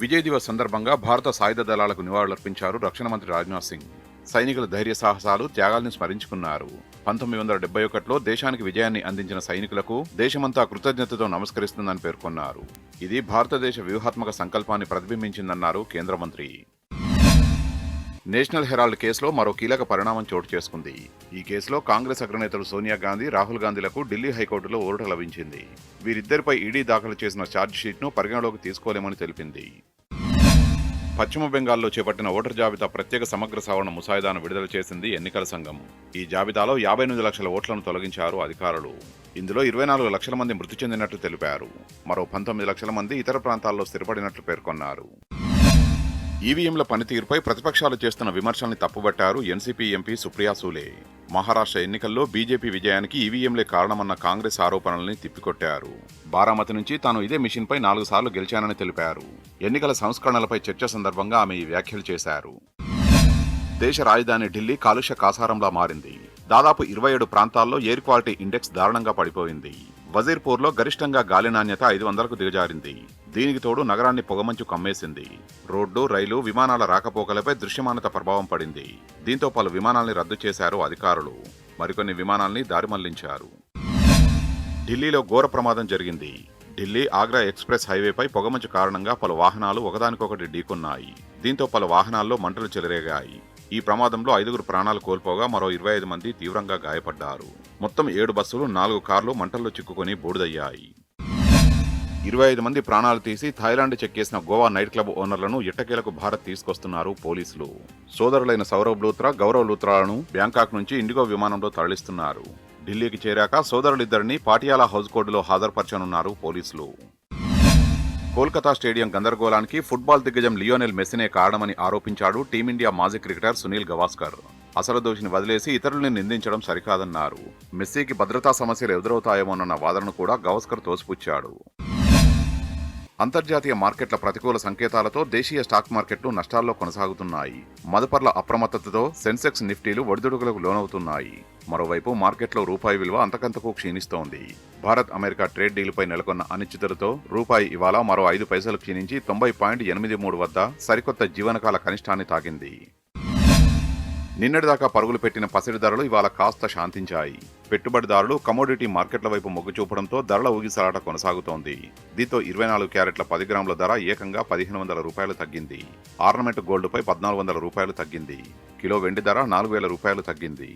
విజయ్ దివస్ సందర్భంగా భారత సాయుధ దళాలకు నివాళులర్పించారు రక్షణ మంత్రి రాజ్నాథ్ సింగ్. సైనికుల ధైర్య సాహసాలు, త్యాగాల్ని స్మరించుకున్నారు. 1971లో దేశానికి విజయాన్ని అందించిన సైనికులకు దేశమంతా కృతజ్ఞతతో నమస్కరిస్తుందని పేర్కొన్నారు. ఇది భారతదేశ వ్యూహాత్మక సంకల్పాన్ని ప్రతిబింబించిందన్నారు కేంద్ర మంత్రి. నేషనల్ హెరాల్డ్ కేసులో మరో కీలక పరిణామం చోటు చేసుకుంది. ఈ కేసులో కాంగ్రెస్ అగ్రనేతలు సోనియా గాంధీ, రాహుల్ గాంధీలకు ఢిల్లీ హైకోర్టులో ఊరట లభించింది. వీరిద్దరిపై ఈడీ దాఖలు చేసిన ఛార్జిషీట్ను పరిగణలోకి తీసుకోలేమని తెలిపింది. పశ్చిమ బెంగాల్లో చేపట్టిన ఓటర్ జాబితా ప్రత్యేక సమగ్ర సవరణ ముసాయిదాను విడుదల చేసింది ఎన్నికల సంఘం. ఈ జాబితాలో 58 లక్షల ఓట్లను తొలగించారు అధికారులు. ఇందులో 24 లక్షల మంది మృతి చెందినట్లు తెలిపారు. మరో 19 లక్షల మంది ఇతర ప్రాంతాల్లో స్థిరపడినట్లు పేర్కొన్నారు. ఈవీఎంల పనితీరుపై ప్రతిపక్షాలు చేస్తున్న విమర్శల్ని తప్పుబట్టారు ఎన్సీపీ ఎంపీ సుప్రియా సూలే. మహారాష్ట్ర ఎన్నికల్లో బీజేపీ విజయానికి ఈవీఎంలే కారణమన్న కాంగ్రెస్ ఆరోపణల్ని తిప్పికొట్టారు. బారామతి నుంచి తాను ఇదే మిషన్పై 4 సార్లు గెలిచానని తెలిపారు. ఎన్నికల సంస్కరణలపై చర్చ సందర్భంగా ఆమె ఈ వ్యాఖ్యలు చేశారు. దేశ రాజధాని ఢిల్లీ కాలుష్య కాసారంలా మారింది. దాదాపు 27 ప్రాంతాల్లో ఎయిర్ క్వాలిటీ ఇండెక్స్ దారుణంగా పడిపోయింది. వజీర్పూర్లో గరిష్టంగా గాలి నాణ్యత 500కు దిగజారింది. దీనికి తోడు నగరాన్ని పొగమంచు కమ్మేసింది. రోడ్డు, రైలు, విమానాల రాకపోకలపై దృశ్యమానత ప్రభావం పడింది. దీంతో పలు విమానాల్ని రద్దు చేశారు అధికారులు. మరికొన్ని విమానాల్ని దారిమళ్లించారు. ఢిల్లీలో ఘోర ప్రమాదం జరిగింది. ఢిల్లీ ఆగ్రా ఎక్స్ప్రెస్ హైవేపై పొగమంచు కారణంగా పలు వాహనాలు ఒకదానికొకటి ఢీకొన్నాయి. దీంతో పలు వాహనాల్లో మంటలు చెలరేగాయి. ఈ ప్రమాదంలో 5 ప్రాణాలు కోల్పోగా మరో 25 మంది తీవ్రంగా గాయపడ్డారు. మొత్తం 7 బస్సులు, 4 కార్లు మంటల్లో చిక్కుకొని బూడిదయ్యాయి. 25 మంది ప్రాణాలు తీసి థాయిలాండ్ చెక్కేసిన గోవా నైట్ క్లబ్ ఓనర్లను ఎట్టకేలకు భారత్ తీసుకొస్తున్నారు పోలీసులు. సోదరులైన సౌరవ్ లూత్రా, గౌరవ్ లూత్రాలను బ్యాంకాక్ నుంచి ఇండిగో విమానంలో తరలిస్తున్నారు. ఢిల్లీకి చేరాక సోదరులిద్దరిని పాటియాలా హౌస్ కోర్టులో హాజరుపరచనున్నారు పోలీసులు. కోల్కతా స్టేడియం గందరగోళానికి ఫుట్బాల్ దిగ్గజం లియోనెల్ మెస్సీనే కారణమని ఆరోపించాడు టీమిండియా మాజీ క్రికెటర్ సునీల్ గవాస్కర్. అసలు దోషిని వదిలేసి ఇతరుల్ని నిందించడం సరికాదన్నారు. మెస్సీకి భద్రతా సమస్యలు ఎదురవుతాయేమోనన్న వాదనను కూడా గవాస్కర్ తోసిపుచ్చాడు. అంతర్జాతీయ మార్కెట్ల ప్రతికూల సంకేతాలతో దేశీయ స్టాక్ మార్కెట్లు నష్టాల్లో కొనసాగుతున్నాయి. మదుపర్ల అప్రమత్తతతో సెన్సెక్స్, నిఫ్టీలు ఒడిదుడుకులకు లోనవుతున్నాయి. మరోవైపు మార్కెట్లో రూపాయి విలువ అంతకంతకు క్షీణిస్తోంది. భారత్ అమెరికా ట్రేడ్ డీలుపై నెలకొన్న అనిశ్చితలతో రూపాయి ఇవాళ మరో 5 పైసలు క్షీణించి 90.83 వద్ద సరికొత్త జీవనకాల కనిష్టాన్ని తాకింది. నిన్నటిదాకా పరుగులు పెట్టిన పసిడి ధరలు ఇవాళ కాస్త శాంతించాయి. పెట్టుబడిదారులు కమోడిటీ మార్కెట్ల వైపు మొగ్గు చూపడంతో ధరల ఊగిసలాట కొనసాగుతోంది. దీంతో 24 క్యారెట్ల 10 గ్రాముల ధర ఏకంగా 1500 రూపాయలు తగ్గింది. ఆర్నమెంట్ గోల్డ్పై 1400 రూపాయలు తగ్గింది. కిలో వెండి ధర 4000 రూపాయలు తగ్గింది.